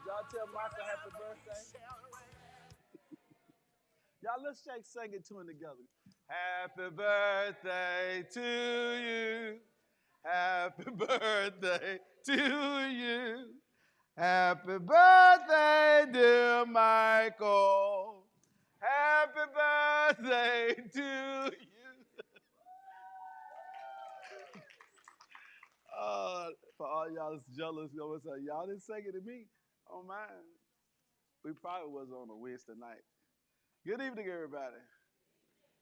Y'all tell Michael happy birthday. Y'all, let's sing it to him together. Happy birthday to you. Happy birthday to you. Happy birthday, dear Michael. Happy birthday to you. For all y'all that's jealous, y'all didn't sing it to me on mine. We probably was on a Wednesday night. Good evening, everybody.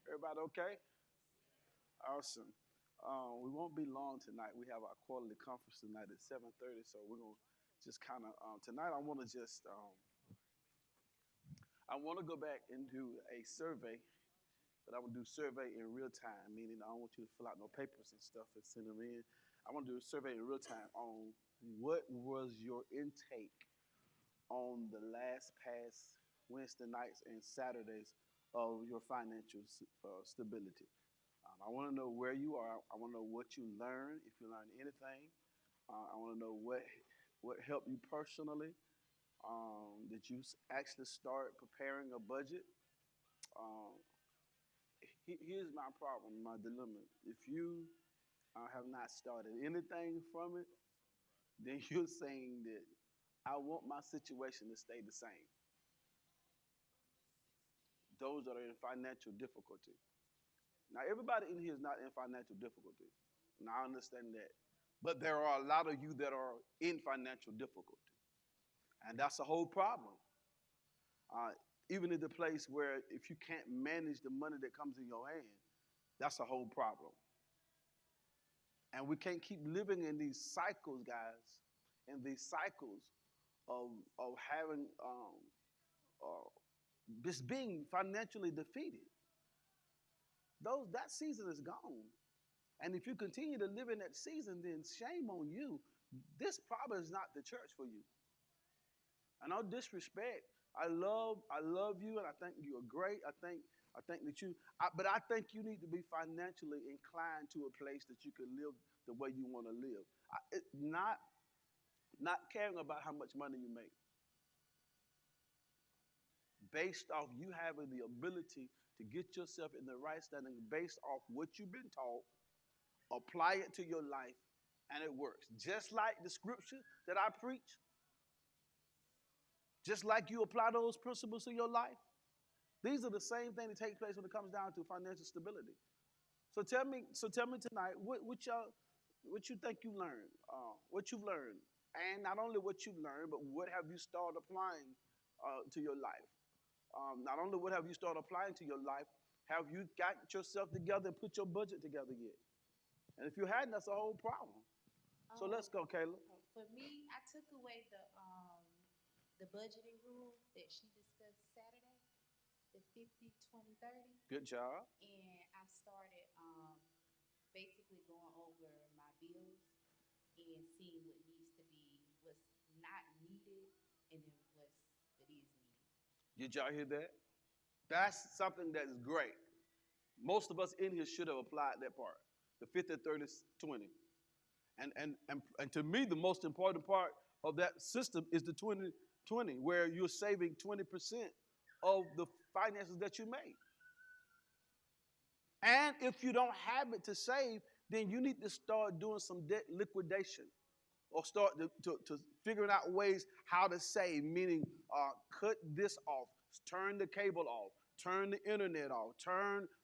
Everybody okay? Awesome. We won't be long tonight. We have our quarterly conference tonight at 7:30, so we're gonna just kind of tonight. I want to just I want to go back and do a survey, but I want to do survey in real time, meaning I don't want you to fill out no papers and stuff and send them in. I want to do a survey in real time on what was your intake on the last past Wednesday nights and Saturdays of your financial stability. I want to know where you are. I want to know what you learned, if you learned anything. I want to know what helped you personally. Did you actually start preparing a budget? Um, Here's my problem, my dilemma. If you have not started anything from it, then you're saying that I want my situation to stay the same. Those that are in financial difficulty. Now, everybody in here is not in financial difficulty. And I understand that. But there are a lot of you that are in financial difficulty. And that's a whole problem. Uh, Even in the place where if you can't manage the money that comes in your hand, that's a whole problem. And we can't keep living in these cycles, guys, in these cycles of having uh, just being financially defeated. That season is gone. And if you continue to live in that season, then shame on you. This probably is not the church for you. And no disrespect, I love you, and I think you are great. I think that but I think you need to be financially inclined to a place that you can live the way you want to live. Not caring about how much money you make, based off you having the ability to get yourself in the right standing, based off what you've been taught, apply it to your life, and it works. Just like the scripture that I preach, just like you apply those principles to your life, these are the same thing that take place when it comes down to financial stability. So tell me tonight, what you think you learned, what you've learned, and not only what you've learned, but what have you started applying to your life? Not only what have you started applying to your life, have you got yourself together and put your budget together yet? And if you hadn't, that's a whole problem. So let's go, Kayla. For me, I took away the budgeting rule that she discussed Saturday, the 50, 20, 30, Good job. and I started basically going over my bills and seeing what needs to be, what's not needed, and then what is needed. Did y'all hear that? That's something that's great. Most of us in here should have applied that part, the 50, 30, 20. And to me, the most important part of that system is the 20, where you're saving 20% of the finances that you make. And if you don't have it to save, then you need to start doing some debt liquidation, or start to figuring out ways how to save, meaning cut this off, turn the cable off, turn the internet off,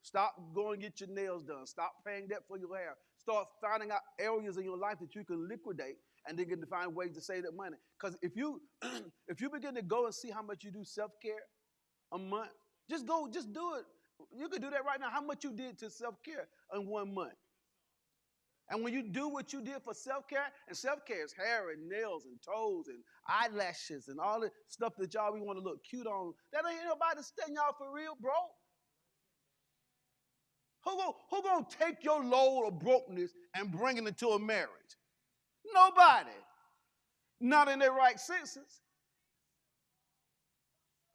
stop going to get your nails done, stop paying that for your hair, start finding out areas in your life that you can liquidate, and then get to find ways to save that money. Because if you if you begin to go and see how much you do self-care a month, just do it. You can do that right now. How much you did to self-care in 1 month? And when you do what you did for self-care, and self-care is hair and nails and toes and eyelashes and all the stuff that y'all we want to look cute on, that ain't nobody studying y'all for real, bro. Who gonna take your load of brokenness and bring it into a marriage? Nobody. Not in their right senses.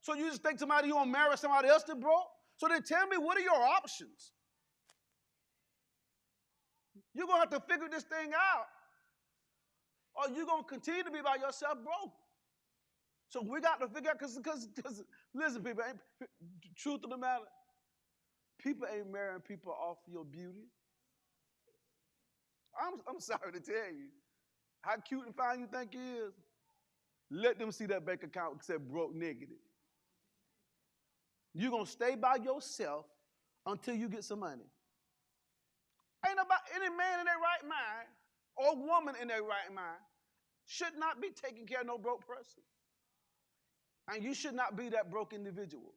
So you just think somebody you gonna marry somebody else that broke? So then tell me, what are your options? You're going to have to figure this thing out, or you're going to continue to be by yourself broke. So we got to figure out, because listen, people, truth of the matter, people ain't marrying people off your beauty. I'm sorry to tell you. How cute and fine you think he is? Let them see that bank account except broke negative. You're going to stay by yourself until you get some money. Ain't about any man in their right mind or woman in their right mind should not be taking care of no broke person. And you should not be that broke individual.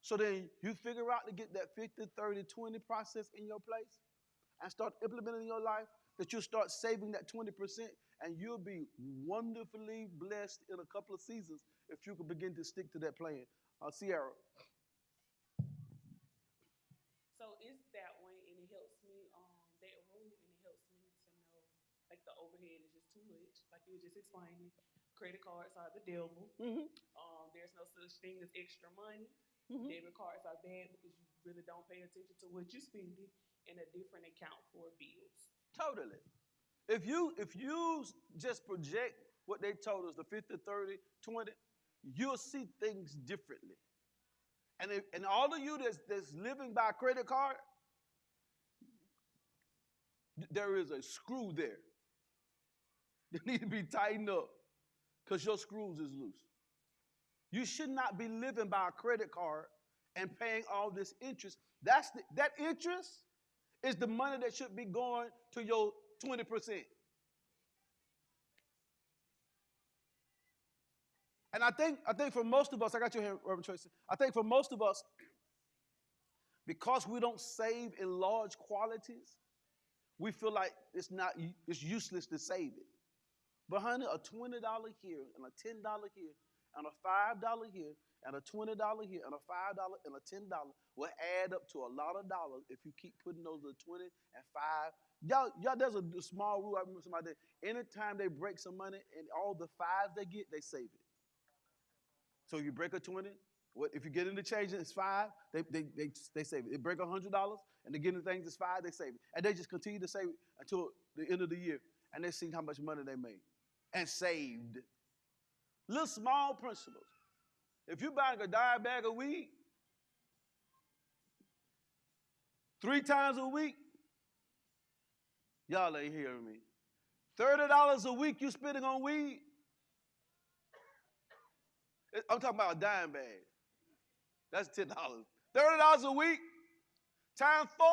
So then you figure out to get that 50, 30, 20 process in your place and start implementing in your life, that you'll start saving that 20%, and you'll be wonderfully blessed in a couple of seasons if you can begin to stick to that plan. Sierra. So it's that way, and it helps me that rule, and it helps me to know like the overhead is just too much. Like you were just explaining, credit cards are the devil. Mm-hmm. There's no such thing as extra money. Mm-hmm. Debit cards are bad because you really don't pay attention to what you're spending, and a different account for bills. Totally. If you just project what they told us, the 50, 30, 20, you'll see things differently. And all of you that's living by credit card, there is a screw there that need to be tightened up because your screws is loose. You should not be living by a credit card and paying all this interest. That interest is the money that should be going to your 20%. And I think for most of us, I got your hand, Reverend Tracy. I think for most of us, because we don't save in large quantities, we feel like it's useless to save it. But honey, a $20 here and a $10 here and a $5 here and a $20 here and a $5 and a $10 will add up to a lot of dollars if you keep putting those 20 and 5. Y'all, there's a small rule. I remember somebody did. Anytime they break some money and all the fives they get, they save it. So you break a 20, what if you get into change and it's 5, they save it. They break $100 and they get into things that's 5, they save it. And they just continue to save it until the end of the year. And they see how much money they made and saved. Little small principles. If you're buying a dime bag of weed 3 times a week, y'all ain't hearing me. $30 a week you spending on weed. I'm talking about a dime bag. That's $10. $30 a week times 4.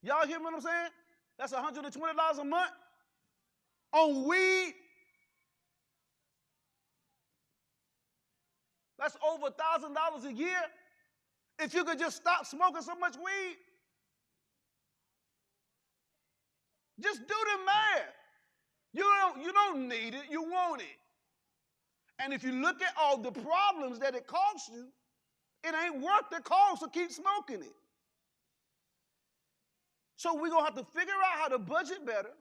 Y'all hear what I'm saying? That's $120 a month on weed. That's over $1,000 a year. If you could just stop smoking so much weed, just do the math. You don't need it, you want it. And if you look at all the problems that it costs you, it ain't worth the cost to keep smoking it. So we're going to have to figure out how to budget better,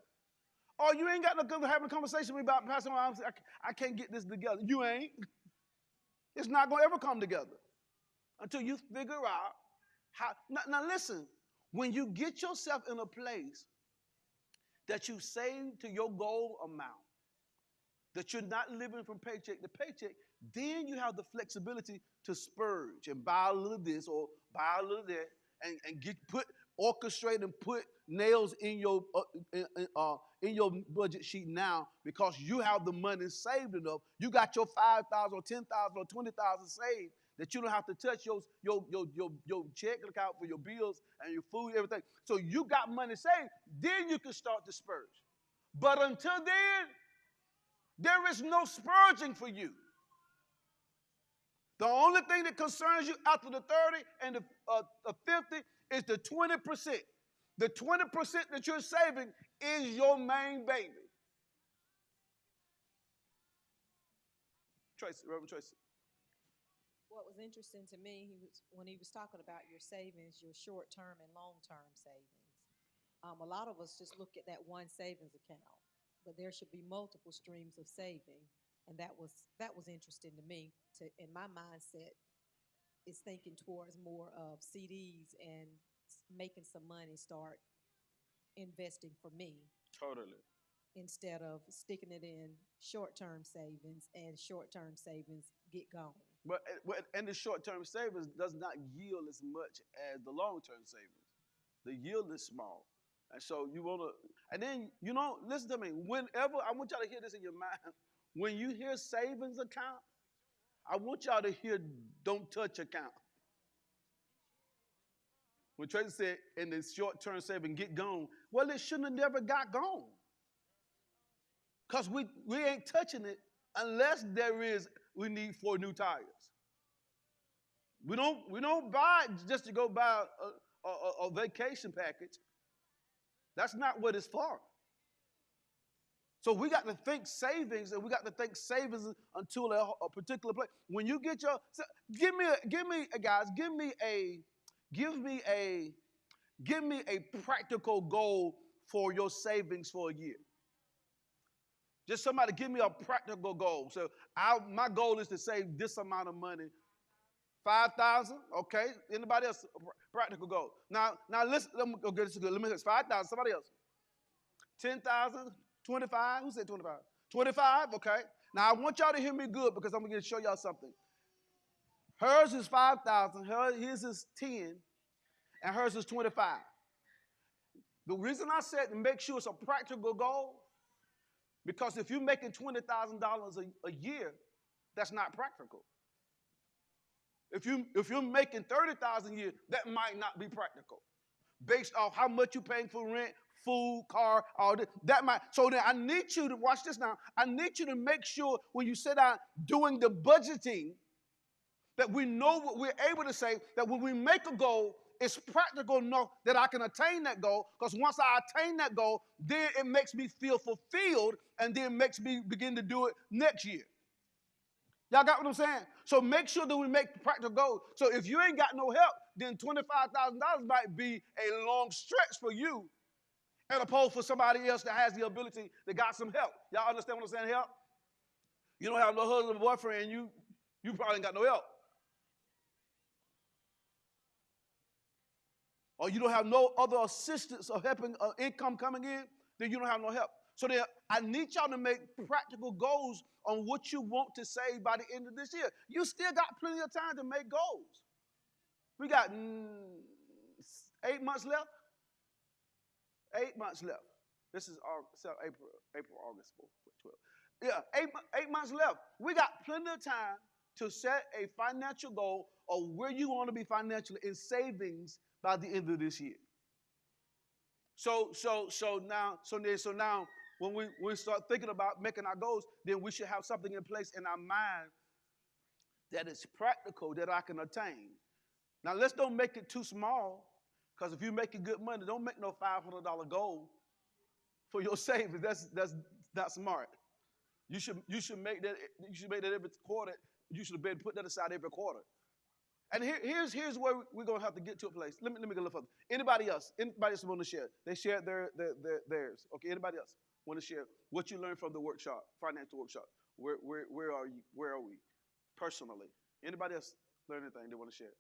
or you ain't got to have a conversation with me about Pastor, I can't get this together. You ain't. It's not going to ever come together until you figure out how. Now listen, when you get yourself in a place that you save to your goal amount, that you're not living from paycheck to paycheck, then you have the flexibility to spurge and buy a little this or buy a little that and orchestrate and put nails in your budget sheet now because you have the money saved enough. You got your 5,000 or 10,000 or 20,000 saved that you don't have to touch your check account for your bills and your food, everything. So you got money saved. Then you can start to spurge. But until then, there is no spurging for you. The only thing that concerns you after the 30 and the 50 is the 20%. The 20% that you're saving is your main baby. Tracy, Reverend Tracy. What was interesting to me, when he was talking about your savings, your short-term and long-term savings. A lot of us just look at that one savings account, but there should be multiple streams of saving, and that was interesting to me. In my mindset, is thinking towards more of CDs and making some money, start investing for me. Totally. Instead of sticking it in short-term savings, and short-term savings get gone. And the short-term savings does not yield as much as the long-term savings. The yield is small. And so you want to, and then, listen to me. Whenever, I want y'all to hear this in your mind. When you hear savings account, I want y'all to hear don't touch account. When Tracy said in the short-term saving get gone, well, it shouldn't have never got gone. Because we ain't touching it unless we need 4 new tires. We don't buy it just to go buy a vacation package. That's not what it's for. So we got to think savings, and we got to think savings until a particular place. When you get your, give me guys, give me a practical goal for your savings for a year. Just somebody give me a practical goal. So my goal is to save this amount of money. 5,000, okay. Anybody else? Practical goal. Now listen. Let me go get this good. Let me say 5,000. Somebody else. 10,000. 25. Who said 25? 25. Okay. Now I want y'all to hear me good because I'm going to show y'all something. Hers is 5,000. His is 10, and hers is 25. The reason I said to make sure it's a practical goal, because if you're making $20,000 a year, that's not practical. If you're making $30,000 a year, that might not be practical, based off how much you're paying for rent, food, car, all this. That might. So then I need you to watch this now. I need you to make sure when you sit down doing the budgeting that we know what we're able to say. That when we make a goal, it's practical enough that I can attain that goal. Because once I attain that goal, then it makes me feel fulfilled, and then makes me begin to do it next year. Y'all got what I'm saying? So make sure that we make practical goals. So if you ain't got no help, then $25,000 might be a long stretch for you, as opposed for somebody else that has the ability, that got some help. Y'all understand what I'm saying? Help? You don't have no husband or boyfriend, you probably ain't got no help. Or you don't have no other assistance or helping income coming in, then you don't have no help. So then I need y'all to make practical goals on what you want to save by the end of this year. You still got plenty of time to make goals. We got 8 months left. 8 months left. This is April, August, 12. Yeah, 8 months left. We got plenty of time to set a financial goal of where you want to be financially in savings by the end of this year. So now when we start thinking about making our goals, then we should have something in place in our mind that is practical, that I can attain. Now let's don't make it too small, because if you're making good money, don't make no $500 goal for your savings. That's not smart. You should make that. You should make that every quarter. You should be able to put that aside every quarter. And here's where we're gonna have to get to a place. Let me go a little further. Anybody else? Anybody else want to share? They shared theirs. Okay. Anybody else want to share what you learned from the workshop, financial workshop? Where are you? Where are we personally? Anybody else learn anything they want to share?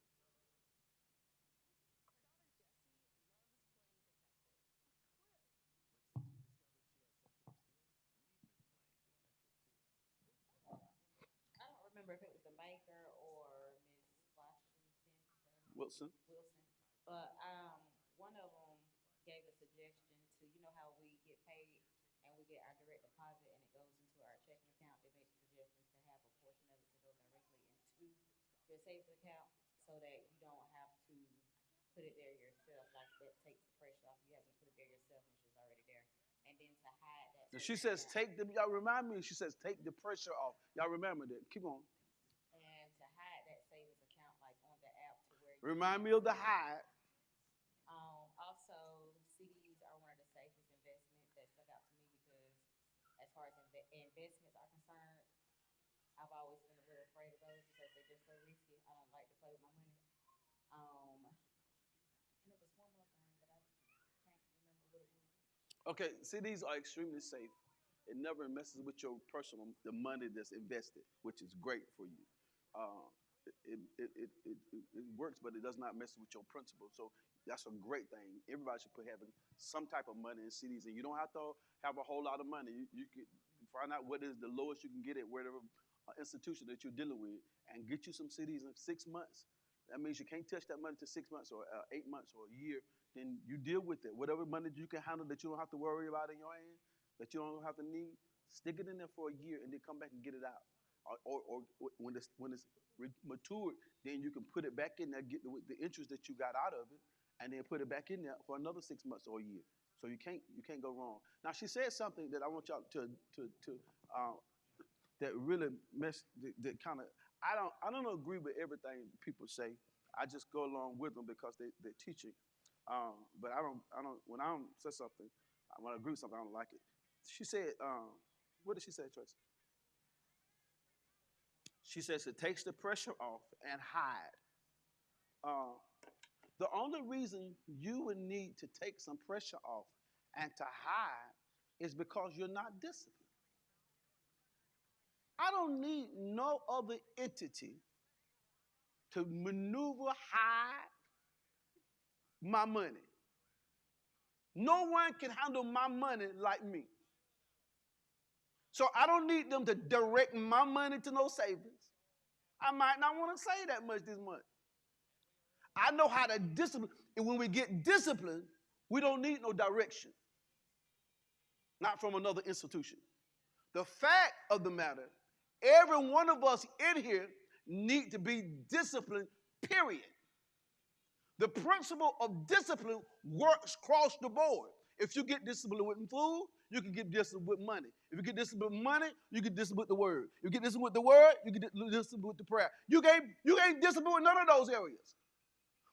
I don't remember if it was the maker or Miss Washington Wilson. Wilson, but one of them gave a suggestion to, how we get paid and we get our direct deposit and it goes into our checking account. They make suggestions to have a portion of it to go directly into your savings account so that you don't have to put it there yourself. Like that takes the pressure off you having to put it there yourself, and it's just already there. And then to hide that. And she says, y'all remind me, she says, take the pressure off. Y'all remember that. Keep on. And to hide that savings account, like on the app, to where Remind me of the hide. Also, CDs are one of the safest investments that stuck out to me because, as far as investments are concerned, I've always been a little afraid of those because they're just so risky. I don't like to play with my money. And it was one more thing, but I can't remember what it was. Okay, CDs are extremely safe. It never messes with your the money that's invested, which is great for you. It works, but it does not mess with your principles. So that's a great thing. Everybody should having some type of money in CDs, and you don't have to have a whole lot of money. You can find out what is the lowest you can get at whatever institution that you're dealing with, and get you some CDs in 6 months. That means you can't touch that money to 6 months or 8 months or a year. Then you deal with it. Whatever money you can handle that you don't have to worry about in your hand, that you don't have to need, stick it in there for a year and then come back and get it out. Or when it's matured, then you can put it back in there, get the interest that you got out of it, and then put it back in there for another 6 months or a year. So you can't go wrong. Now she said something that I want y'all to that really that kind of, I don't agree with everything people say. I just go along with them because they're teaching. But I don't. When I don't say something, when I agree with something, I don't like it. She said, what did she say, Tracy? She says it takes the pressure off and hide. Uh, the only reason you would need to take some pressure off and to hide is because you're not disciplined. I don't need no other entity to maneuver, hide my money. No one can handle my money like me. So I don't need them to direct my money to no savings. I might not want to save that much this month. I know how to discipline. And when we get disciplined, we don't need no direction. Not from another institution. The fact of the matter, every one of us in here need to be disciplined, period. The principle of discipline works across the board. If you get disciplined with food, you can get disciplined with money. If you get disciplined with money, you get disciplined with the word. If you get disciplined with the word, you get disciplined with the prayer. You ain't disciplined with none of those areas.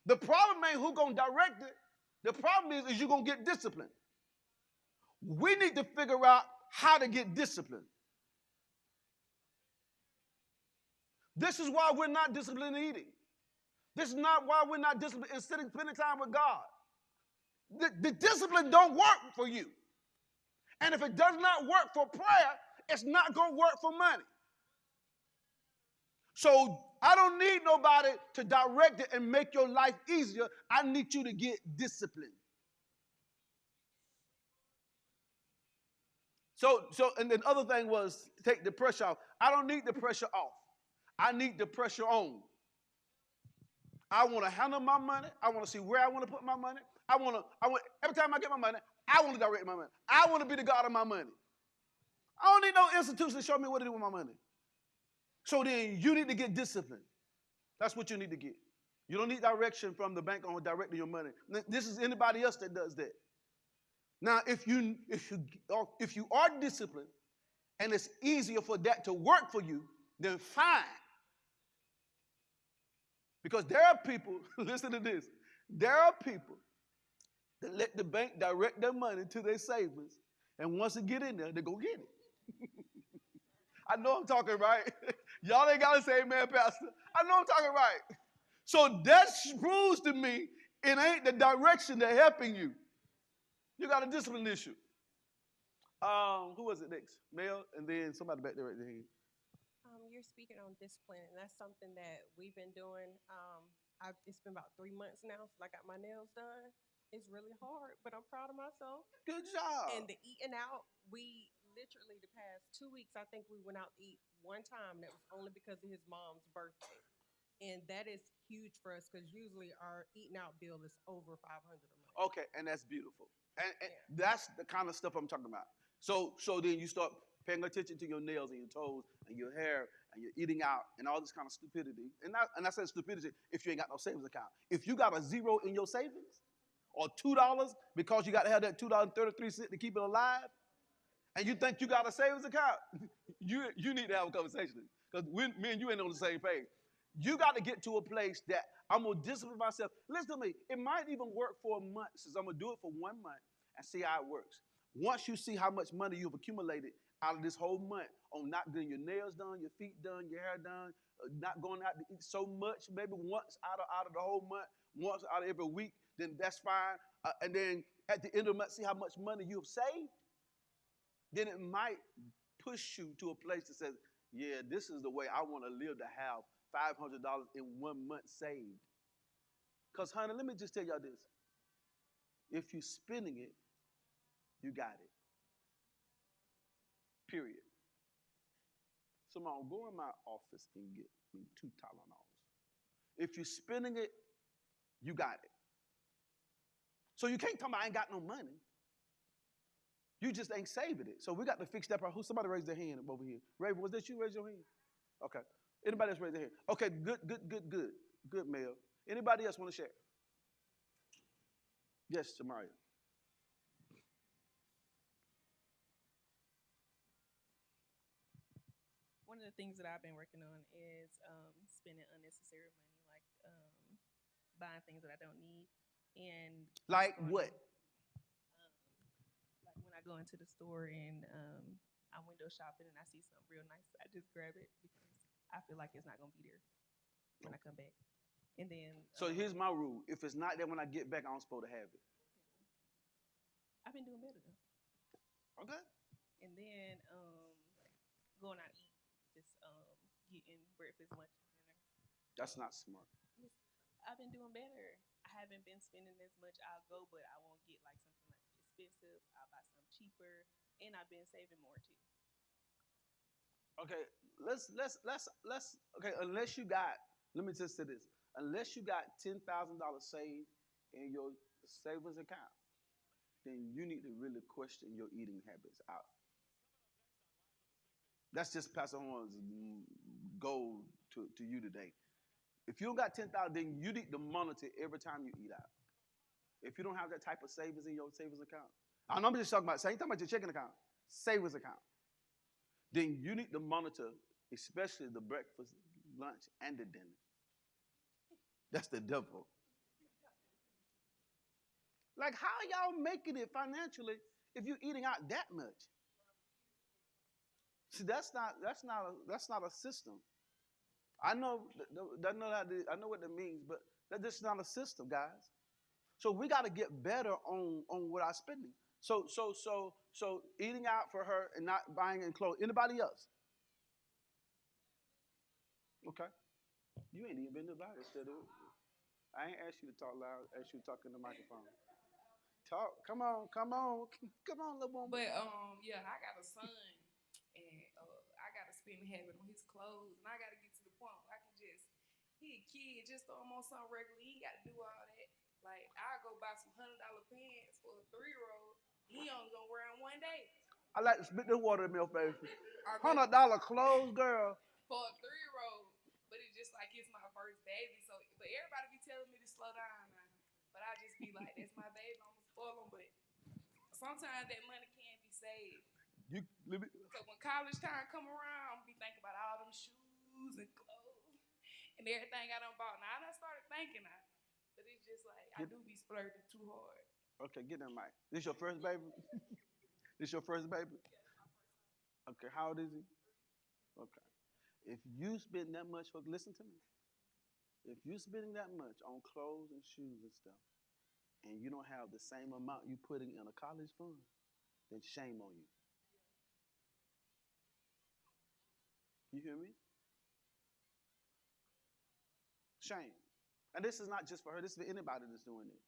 The problem ain't who's going to direct it. The problem is you're going to get disciplined. We need to figure out how to get disciplined. This is why we're not disciplined in eating. This is not why we're not disciplined in spending time with God. The discipline don't work for you. And if it does not work for prayer, it's not going to work for money. So I don't need nobody to direct it and make your life easier. I need you to get disciplined. And the other thing was take the pressure off. I don't need the pressure off. I need the pressure on. I want to handle my money. I want to see where I want to put my money. Every time I get my money, I want to direct my money. I want to be the God of my money. I don't need no institution to show me what to do with my money. So then you need to get disciplined. That's what you need to get. You don't need direction from the bank on directing your money. This is anybody else that does that. Now, if you are disciplined and it's easier for that to work for you, then fine. Because there are people, listen to this, there are people that let the bank direct their money to their savings, and once it get in there, they go get it. I know I'm talking right. Y'all ain't got to say amen, Pastor. I know I'm talking right. So that proves to me it ain't the direction that's helping you. You got a discipline issue. Who was it next? Mel, and then somebody back there right there. You're speaking on discipline, and that's something that we've been doing. It's been about 3 months now since I got my nails done. It's really hard, but I'm proud of myself. Good job. And the eating out, we literally the past 2 weeks, I think we went out to eat one time. That was only because of his mom's birthday. And that is huge for us because usually our eating out bill is over $500 a month. Okay, and that's beautiful. And that's the kind of stuff I'm talking about. So then you start paying attention to your nails and your toes and your hair and you're eating out and all this kind of stupidity. And I said stupidity if you ain't got no savings account. If you got a zero in your savings or $2 because you got to have that $2.33 to keep it alive and you think you got a savings account, you need to have a conversation because me and you ain't on the same page. You got to get to a place that I'm going to discipline myself. Listen to me. It might even work for a month since I'm going to do it for 1 month and see how it works. Once you see how much money you've accumulated out of this whole month on not getting your nails done, your feet done, your hair done, not going out to eat so much, maybe once out of the whole month, once out of every week, then that's fine. And then at the end of the month, see how much money you've saved. Then it might push you to a place that says, yeah, this is the way I want to live to have $500 in 1 month saved. Because, honey, let me just tell y'all this. If you're spending it, you got it. Period. Somebody go in my office and get me 2 Tylenols. If you're spending it, you got it. So you can't tell me I ain't got no money. You just ain't saving it. So we got to fix that part. Somebody raise their hand over here. Raven, was that you? Raise your hand. Okay. Anybody else raise their hand? Okay, good. Good, Mel. Anybody else want to share? Yes, Tamaria. One of the things that I've been working on is spending unnecessary money, like buying things that I don't need. and Like starting, what? like when I go into the store and I'm window shopping and I see something real nice, I just grab it because I feel like it's not gonna be there when I come back. And then So here's my rule. If it's not there when I get back, I'm supposed to have it. I've been doing better though. Okay. And then going out to eat, just getting breakfast, lunch, and dinner. That's not smart. I've been doing better. I haven't been spending as much. I'll go, but I won't get like something like expensive. I'll buy something cheaper, and I've been saving more too. Okay, let's okay, unless you got, let me just say this. Unless you got $10,000 saved in your savings account, then you need to really question your eating habits out. That's just Pastor Horn's goal to you today. If you don't got 10,000, then you need to monitor every time you eat out. If you don't have that type of savings in your savings account, I'm just talking about, same time about your checking account, savings account, then you need to monitor, especially the breakfast, lunch, and the dinner. That's the devil. Like, how y'all making it financially if you're eating out that much? See, that's not a system. I know I know what that means, but that's just not a system, guys. So we got to get better on what our spending. So eating out for her and not buying any clothes. Anybody else? Okay. You ain't even been divided, still. I ain't asked you to talk loud. I asked you to talk in the microphone. Talk. Come on. Come on. Come on, little woman. But yeah, I got a son, and I got a spending habit on his clothes, and I got to get to the point where I can just he a kid, just throw him on something regular. He ain't got to do all that. Like I go buy some $100 pants for a 3-year-old. He only gonna wear them one day. I like to spit this water in my face. I go $100 clothes, girl. for a 3-year-old, but it's just like it's my first baby. So, but everybody be telling me to slow down now. But I just be like, that's my baby. I'm gonna spoil him. But sometimes that money can't be saved. So when college time come around, I'm gonna be thinking about all them shoes and clothes and everything I done bought. Now I done started thinking now, but it's just like I do be splurging too hard. Okay, get that mic. This your first baby? This your first baby? Okay, how old is he? Okay. If you spend that much, listen to me. If you spending that much on clothes and shoes and stuff, and you don't have the same amount you putting in a college fund, then shame on you. You hear me? Shame. And this is not just for her. This is for anybody that's doing it.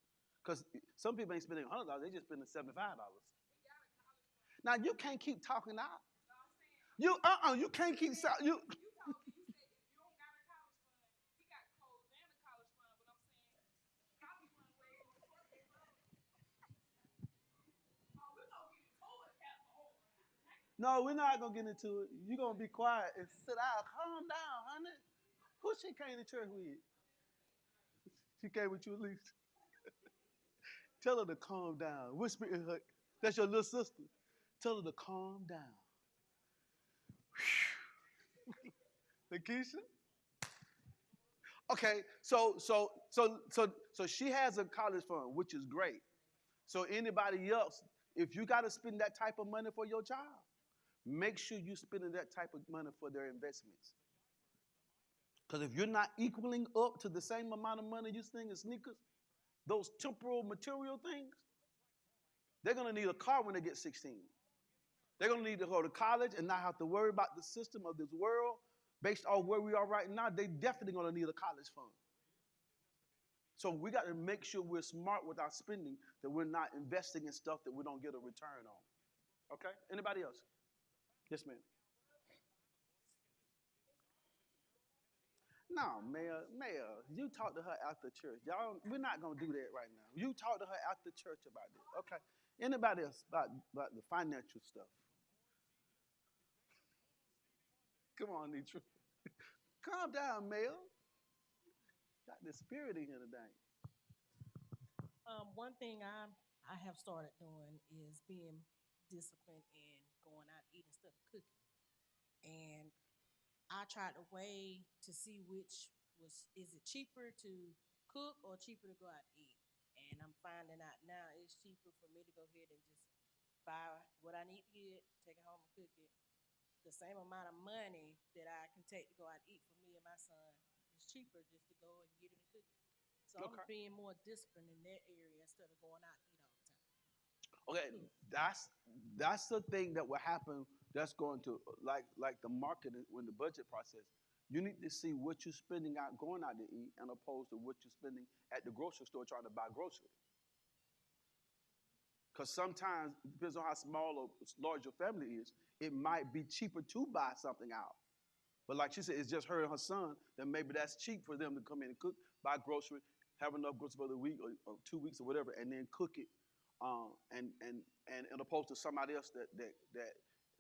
Because some people ain't spending $100. They just spending $75. Now you can't keep talking out. You can't keep you. No, we're not gonna get into it. You're gonna be quiet and sit down. Calm down, honey. Who she came to church with? She came with you at least. Tell her to calm down. Whisper in her. That's your little sister. Tell her to calm down. Lakeisha? Okay, so she has a college fund, which is great. So anybody else, if you got to spend that type of money for your child, make sure you're spending that type of money for their investments. Because if you're not equaling up to the same amount of money you spend in sneakers, those temporal material things, they're going to need a car when they get 16. They're going to need to go to college and not have to worry about the system of this world. Based on where we are right now, they definitely going to need a college fund. So we got to make sure we're smart with our spending, that we're not investing in stuff that we don't get a return on. Okay? Anybody else? Yes, ma'am. No, Mayor, you talk to her after church. Y'all, we're not going to do that right now. You talk to her after church about this. Okay? Anybody else about the financial stuff? Come on, Nitra. Calm down, Mayor. Got the spirit in here today. One thing I have started doing is being disciplined in going out eating instead of cooking. And I tried to weigh to see which is it cheaper to cook or cheaper to go out and eat. And I'm finding out now it's cheaper for me to go ahead and just buy what I need to get, take it home and cook it. The same amount of money that I can take to go out and eat for me and my son is cheaper just to go and get it and cook it. So I'm Okay. being more disciplined in that area instead of going out to eat all the time. Okay, that's the thing that will happen. That's going to like the marketing when the budget process. You need to see what you're spending out going out to eat, and opposed to what you're spending at the grocery store trying to buy groceries. Because sometimes, it depends on how small or large your family is, it might be cheaper to buy something out. But like she said, it's just her and her son. Then maybe that's cheap for them to come in and cook, buy groceries, have enough groceries for the week or 2 weeks or whatever, and then cook it. And opposed to somebody else that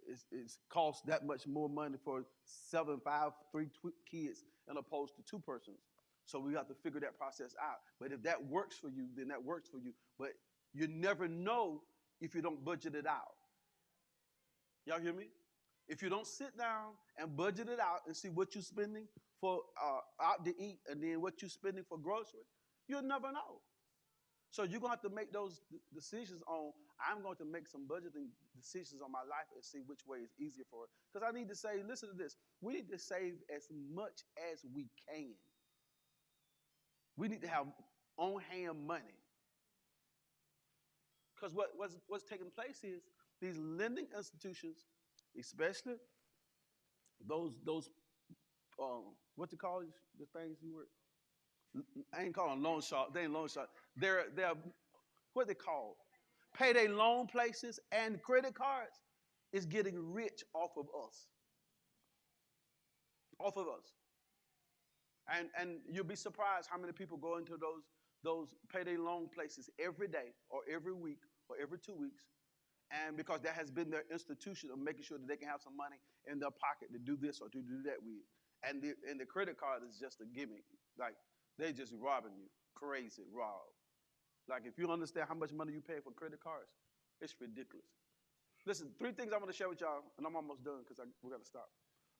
is costs that much more money for 7, 5, 3 kids, and opposed to 2 persons. So we have to figure that process out. But if that works for you, then that works for you. But you never know if you don't budget it out. Y'all hear me? If you don't sit down and budget it out and see what you're spending for out to eat and then what you're spending for groceries, you'll never know. So you're going to have to make those decisions on, I'm going to make some budgeting decisions on my life and see which way is easier for it. Because I need to say, listen to this. We need to save as much as we can. We need to have on-hand money. Because what's taking place is these lending institutions, especially those what you call the things you were, I ain't calling loan shark. They ain't loan shark. They're what they call payday loan places and credit cards is getting rich off of us. Off of us. And you'll be surprised how many people go into those payday loan places every day or every week or every 2 weeks. And because that has been their institution of making sure that they can have some money in their pocket to do this or to do that with. And the credit card is just a gimmick. Like, they just robbing you. Crazy rob. Like, if you understand how much money you pay for credit cards, it's ridiculous. Listen, 3 things I want to share with y'all, and I'm almost done because we got to stop.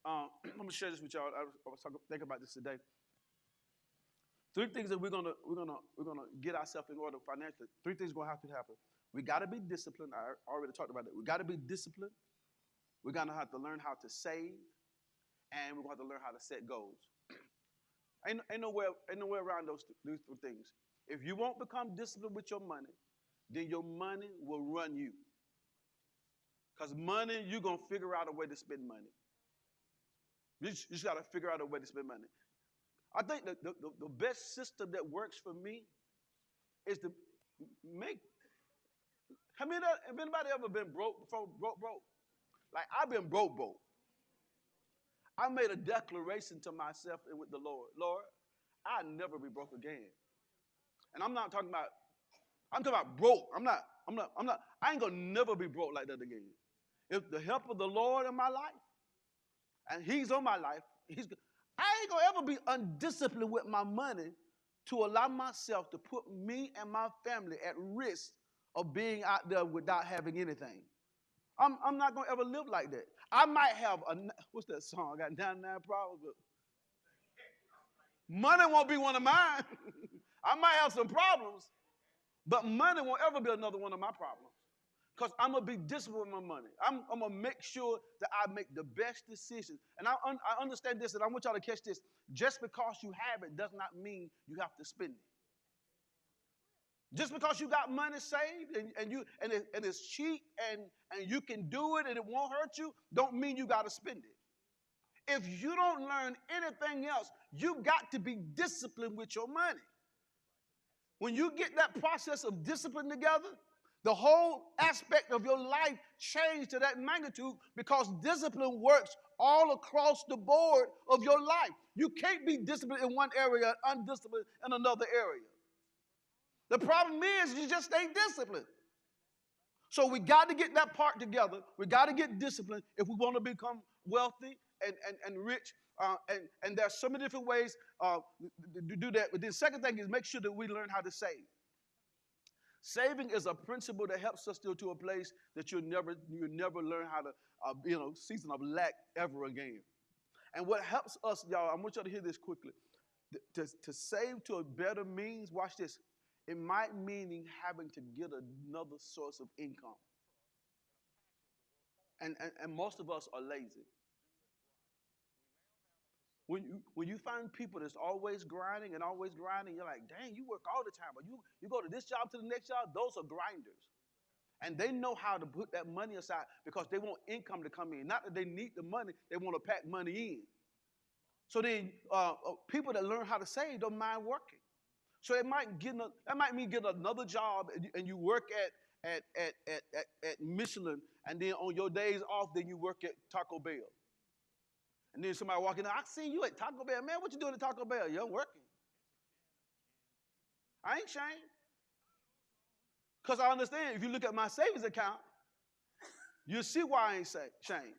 I'm going to share this with y'all. I was thinking about this today. 3 things that we're gonna get ourselves in order financially. 3 things are gonna have to happen. We gotta be disciplined. I already talked about that. We gotta be disciplined. We're gonna have to learn how to save, and we're gonna have to learn how to set goals. Ain't no way around these 3 things. If you won't become disciplined with your money, then your money will run you. Because money, you're gonna figure out a way to spend money. You just gotta figure out a way to spend money. I think the best system that works for me is to make. Have anybody ever been broke before? Broke? Like, I've been broke. I made a declaration to myself and with the Lord. Lord, I'll never be broke again. And I'm talking about broke. I ain't gonna never be broke like that again. If the help of the Lord in my life, and He's on my life, I ain't gonna ever be undisciplined with my money to allow myself to put me and my family at risk of being out there without having anything. I'm not gonna ever live like that. I might have what's that song? I got 99 problems, but money won't be one of mine. I might have some problems, but money won't ever be another one of my problems. Because I'm going to be disciplined with my money. I'm going to make sure that I make the best decisions. And I understand this, and I want y'all to catch this. Just because you have it does not mean you have to spend it. Just because you got money saved and it's cheap and you can do it and it won't hurt you, don't mean you got to spend it. If you don't learn anything else, you got to be disciplined with your money. When you get that process of discipline together, the whole aspect of your life changed to that magnitude because discipline works all across the board of your life. You can't be disciplined in one area and undisciplined in another area. The problem is you just ain't disciplined. So we got to get that part together. We got to get disciplined if we want to become wealthy and rich. And there's so many different ways to do that. But the second thing is make sure that we learn how to save. Saving is a principle that helps us to a place that you'll never learn how to, season of lack ever again. And what helps us, y'all, I want y'all to hear this quickly. To save to a better means, watch this, it might mean having to get another source of income. And most of us are lazy. When you find people that's always grinding, you're like, dang, you work all the time. Or you go to this job to the next job, those are grinders. And they know how to put that money aside because they want income to come in. Not that they need the money, they want to pack money in. So then people that learn how to save don't mind working. So that might mean getting another job and you work at Michelin, and then on your days off, then you work at Taco Bell. And then somebody walking in, I seen you at Taco Bell. Man, what you doing at Taco Bell? You're working. I ain't ashamed. Because I understand if you look at my savings account, you'll see why I ain't ashamed.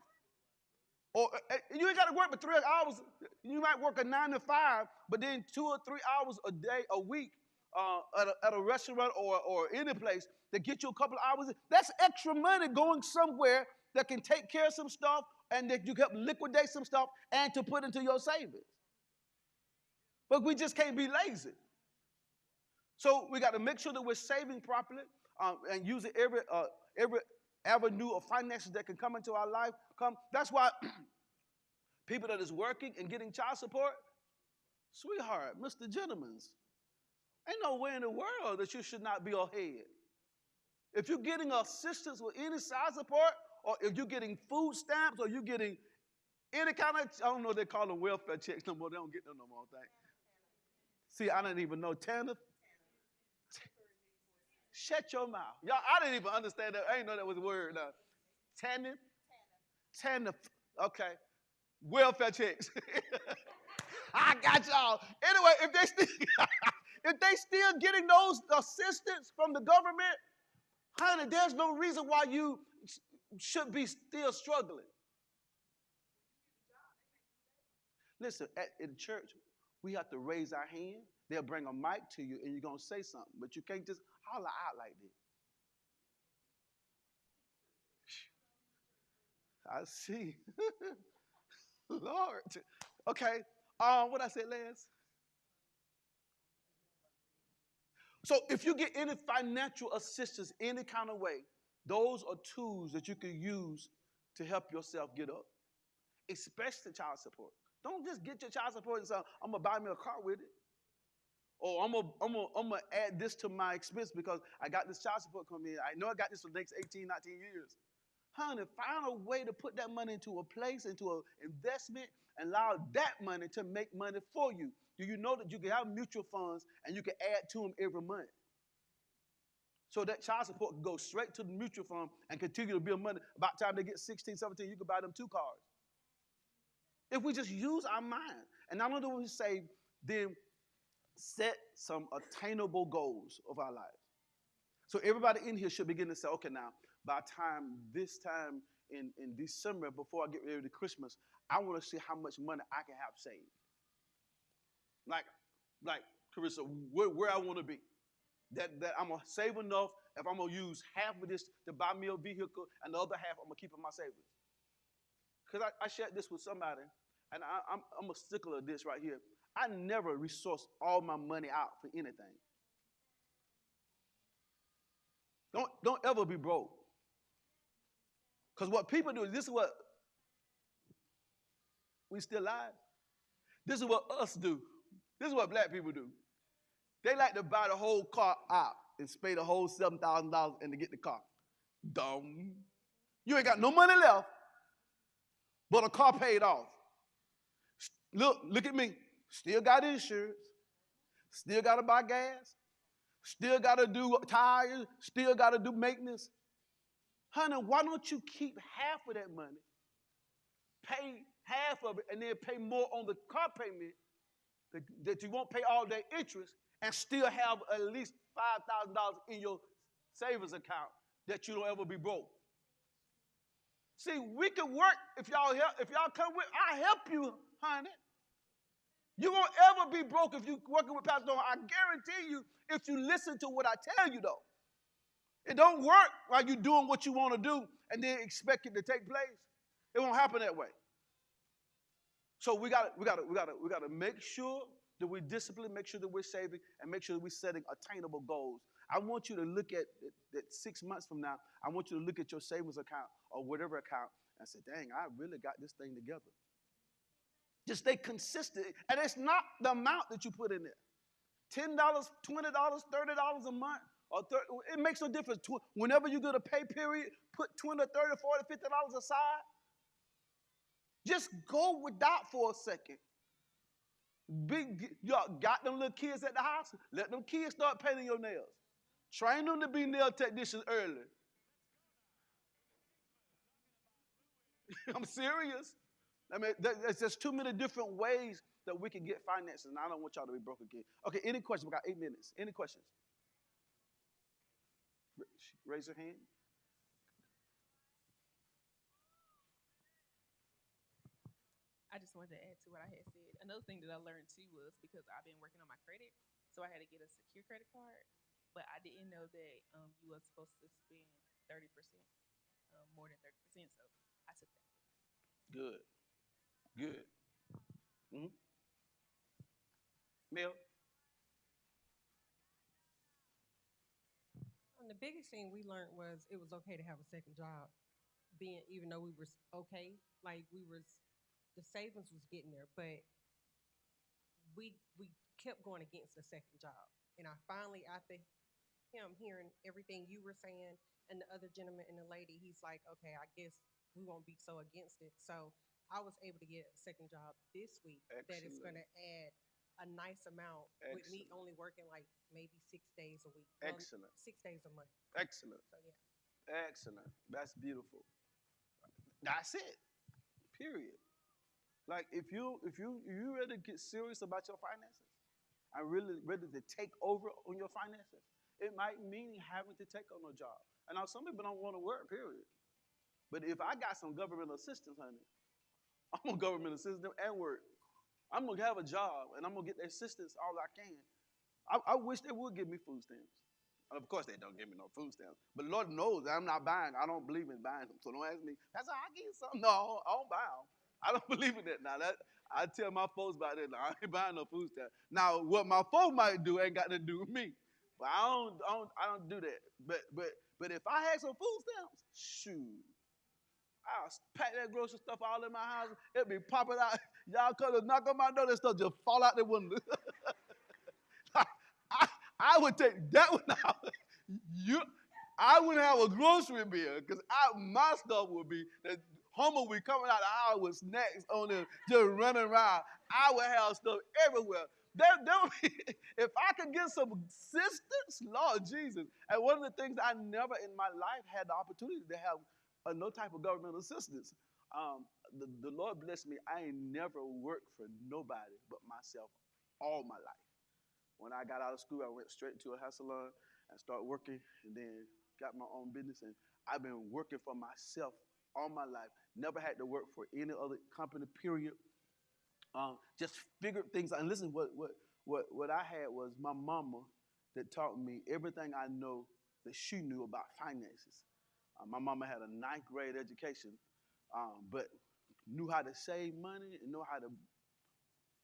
Or you ain't got to work for 3 hours. You might work a 9 to 5, but then 2 or 3 hours a day, a week, at a restaurant or any place that get you a couple of hours. That's extra money going somewhere that can take care of some stuff and that you can liquidate some stuff and to put into your savings. But we just can't be lazy. So we got to make sure that we're saving properly and using every avenue of finances that can come into our life. That's why people that is working and getting child support, sweetheart, Mr. Gentleman's, ain't no way in the world that you should not be ahead. If you're getting assistance with any child support, or if you're getting food stamps, or you're getting any kind of, I don't know, they call them welfare checks no more. They don't get them no more, thing. See, I didn't even know. TANF? Shut your mouth. Y'all, I didn't even understand that. I didn't know that was a word. TANF? TANF. Okay. Welfare checks. I got y'all. Anyway, if they still getting those assistance from the government, honey, there's no reason why you should be still struggling. Listen, in church, we have to raise our hand. They'll bring a mic to you, and you're going to say something. But you can't just holler out like this. I see. Lord. Okay. What I said last? So if you get any financial assistance any kind of way, those are tools that you can use to help yourself get up, especially child support. Don't just get your child support and say, I'm going to buy me a car with it. Or I'm gonna add this to my expense because I got this child support coming in. I know I got this for the next 18, 19 years. Honey, find a way to put that money into a place, into an investment, and allow that money to make money for you. Do you know that you can have mutual funds and you can add to them every month? So that child support can go straight to the mutual fund and continue to build money. About the time they get 16, 17, you can buy them 2 cars. If we just use our mind. And not only do we save, then set some attainable goals of our lives. So everybody in here should begin to say, okay, now, by this time in December, before I get ready to Christmas, I want to see how much money I can have saved. Like Carissa, where I want to be. That I'm going to save enough if I'm going to use half of this to buy me a vehicle and the other half I'm going to keep in my savings. Because I shared this with somebody, and I'm a stickler of this right here. I never resource all my money out for anything. Don't ever be broke. Because what people do, this is what we still alive. This is what us do. This is what black people do. They like to buy the whole car out and pay the whole $7,000 and to get the car. Dumb. You ain't got no money left, but a car paid off. Look at me. Still got insurance. Still got to buy gas. Still got to do tires. Still got to do maintenance. Honey, why don't you keep half of that money, pay half of it, and then pay more on the car payment that you won't pay all that interest and still have at least $5,000 in your savings account that you don't ever be broke. See, we can work if y'all come with, I'll help you, honey. You won't ever be broke if you're working with Pastor Don. I guarantee you, if you listen to what I tell you, though. It don't work while you're doing what you want to do and then expect it to take place. It won't happen that way. So we gotta make sure that we discipline, make sure that we're saving, and make sure that we're setting attainable goals. I want you to look at that 6 months from now. I want you to look at your savings account or whatever account and say, dang, I really got this thing together. Just stay consistent. And it's not the amount that you put in there. $10, $20, $30 a month. It makes no difference. Whenever you do the pay period, put $20, $30, $40, $50 aside. Just go without for a second. Y'all got them little kids at the house? Let them kids start painting your nails. Train them to be nail technicians early. I'm serious. I mean, there's just too many different ways that we can get finances, and I don't want y'all to be broke again. Okay, any questions? We got 8 minutes. Any questions? Raise your hand. I just wanted to add to what I had said. Another thing that I learned too was because I've been working on my credit, so I had to get a secure credit card. But I didn't know that you were supposed to spend 30%, more than 30%. So I took that. Good. Good. Mm-hmm. Mel? And the biggest thing we learned was it was okay to have a second job, even though we were okay, like the savings was getting there, but we kept going against the second job. And I finally, after him hearing everything you were saying and the other gentleman and the lady, he's like, okay, I guess we won't be so against it. So I was able to get a second job this week. Excellent. That is going to add a nice amount. Excellent. With me only working like maybe 6 days a week. Excellent. 6 days a month. Excellent. So yeah. Excellent. That's beautiful. That's it. Period. Like if you ready to get serious about your finances and really ready to take over on your finances, it might mean having to take on a job. And now some people don't want to work, period. But if I got some government assistance, honey, I'm a government assistant and work. I'm going to have a job, and I'm going to get the assistance all I can. I wish they would give me food stamps. And of course, they don't give me no food stamps. But Lord knows I'm not buying. I don't believe in buying them. So don't ask me, Pastor, I'll give you something. No, I don't buy them. I don't believe in that. Now, I tell my folks about that. Now, I ain't buying no food stamps. Now, what my folks might do ain't got to do with me. But I don't do that. But if I had some food stamps, shoot. I'll pack that grocery stuff all in my house. It'll be popping out. Y'all come to knock on my door, that stuff just fall out the window. I would take that one out. I wouldn't have a grocery bill because my stuff would be, the Homer would be coming out the house with snacks on them, just running around. I would have stuff everywhere. If I could get some assistance, Lord Jesus. And one of the things I never in my life had the opportunity to have no type of government assistance. The Lord blessed me. I ain't never worked for nobody but myself all my life. When I got out of school, I went straight to a hair salon and started working, and then got my own business. And I've been working for myself all my life. Never had to work for any other company, period. Just figured things out. And listen, what I had was my mama that taught me everything I know that she knew about finances. My mama had a 9th grade education, but knew how to save money and know how to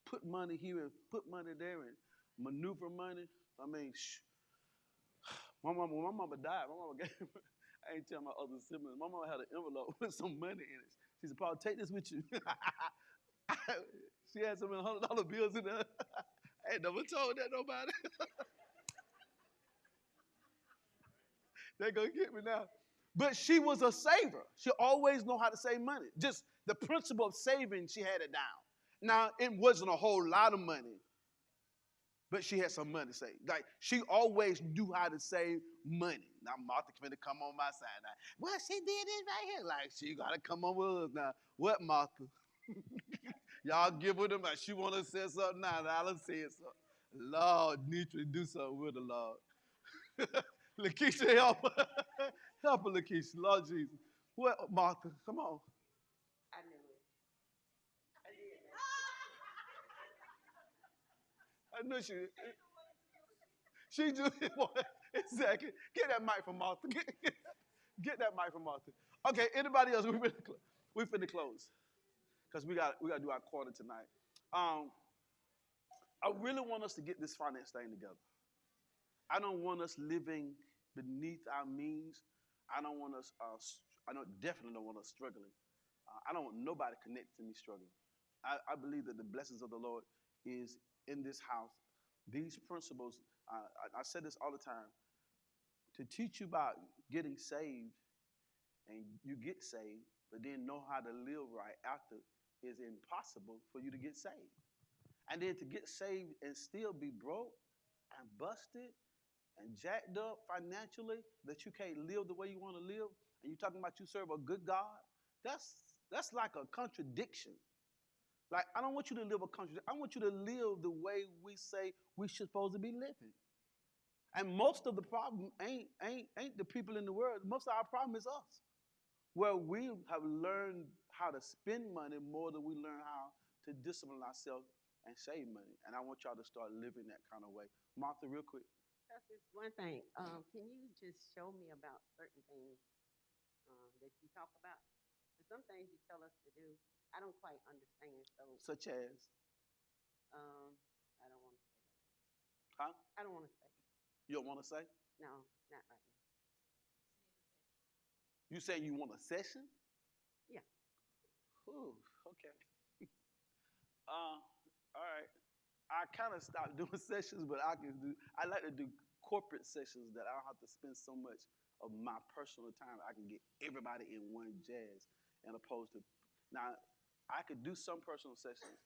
put money here and put money there and maneuver money. I mean, when my mama died, my mama gave me, I ain't tell my other siblings, my mama had an envelope with some money in it. She said, Paul, take this with you. She had some $100 bills in there. I ain't never told that nobody. They gonna get me now. But she was a saver. She always knew how to save money. Just the principle of saving, she had it down. Now, it wasn't a whole lot of money, but she had some money saved. Like, she always knew how to save money. Now, Martha's going to come on my side now. Well, she did it right here. Like, she got to come on with us now. What, Martha? Y'all give her them. Like, she want to say something now. Now, let's say something. Lord, need to do something with the Lord. Lakeisha, help her. Help her, Lakeisha. Lord Jesus. What, Martha? Come on. I knew it. I did. I knew she just, exactly. Get that mic from Martha. Get that mic from Martha. Okay, anybody else? We finna close. Because we got to do our quarter tonight. I really want us to get this finance thing together. I don't want us living beneath our means. I don't want us. I don't definitely don't want us struggling. I don't want nobody connected to me struggling. I believe that the blessings of the Lord is in this house. These principles. I say this all the time. To teach you about getting saved, and you get saved, but then know how to live right after is impossible for you to get saved. And then to get saved and still be broke and busted and jacked up financially, that you can't live the way you want to live, and you're talking about you serve a good God, that's like a contradiction. Like, I don't want you to live a contradiction. I want you to live the way we say we should supposed to be living. And most of the problem ain't the people in the world. Most of our problem is us. Where we have learned how to spend money more than we learn how to discipline ourselves and save money. And I want y'all to start living that kind of way. Martha, real quick. That's just one thing. Can you just show me about certain things that you talk about? There's some things you tell us to do, I don't quite understand. So, Such as, I don't want to say. huh? I don't want to say. You don't want to say? No, not right now. You say you want a session? Yeah. Ooh, okay. All right. I kind of stopped doing sessions, but I like to do corporate sessions that I don't have to spend so much of my personal time. I can get everybody in one jazz, and opposed to, now, I could do some personal sessions.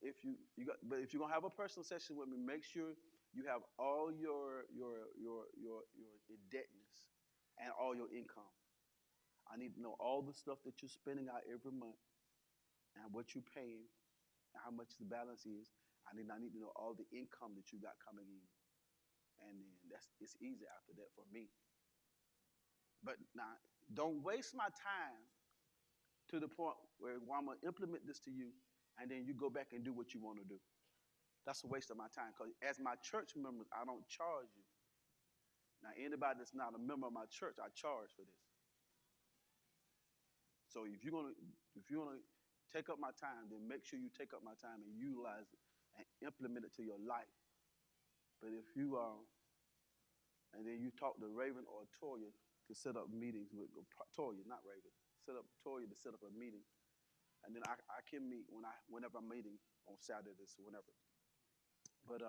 But if you're gonna have a personal session with me, make sure you have all your indebtedness and all your income. I need to know all the stuff that you're spending out every month and what you're paying and how much the balance is. I need to know all the income that you got coming in. And then it's easy after that for me. But now, don't waste my time to the point where I'm going to implement this to you and then you go back and do what you want to do. That's a waste of my time, because as my church members, I don't charge you. Now, anybody that's not a member of my church, I charge for this. So if you're gonna take up my time, then make sure you take up my time and utilize it and implement it to your life. But if you and then you talk to Raven or Toya to set up meetings with Toya, not Raven, set up Toya to set up a meeting, and then I can meet whenever I'm meeting on Saturdays or whenever. But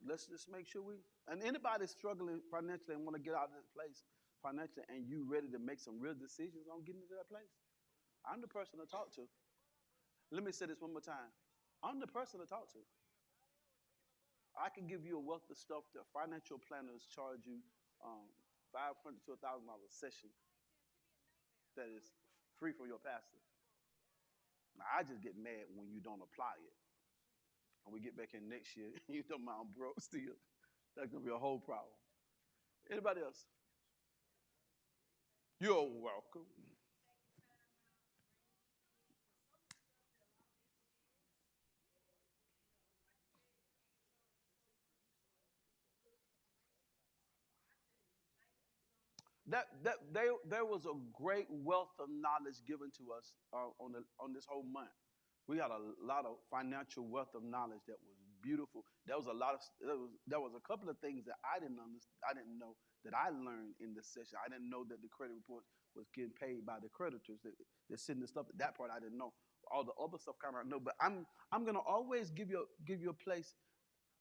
let's just make sure and anybody struggling financially and want to get out of this place financially, and you ready to make some real decisions on getting into that place, I'm the person to talk to. Let me say this one more time. I'm the person to talk to. I can give you a wealth of stuff that financial planners charge you $500 to $1,000 session that is free from your pastor. Now, I just get mad when you don't apply it. And we get back in next year, you know I'm broke still. That's going to be a whole problem. Anybody else? You're welcome. There was a great wealth of knowledge given to us on this whole month. We had a lot of financial wealth of knowledge that was beautiful. There was a couple of things that I didn't know that I learned in this session. I didn't know that the credit report was getting paid by the creditors that send the stuff. That part I didn't know. All the other stuff kind of know. But I'm gonna always give you a place.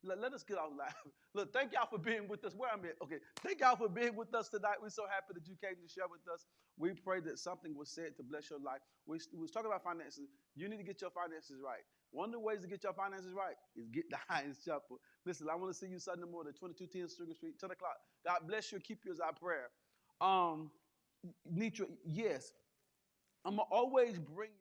Let us get our life. Look, thank y'all for being with us. Where I'm at. Okay, thank y'all for being with us tonight. We're so happy that you came to share with us. We pray that something was said to bless your life. We was talking about finances. You need to get your finances right. One of the ways to get your finances right is get the Hines Chapel. Listen, I want to see you Sunday morning, 2210 Sugar Street, 10 o'clock. God bless you. Keep you as our prayer. Nitra, yes, I'm going to always bring you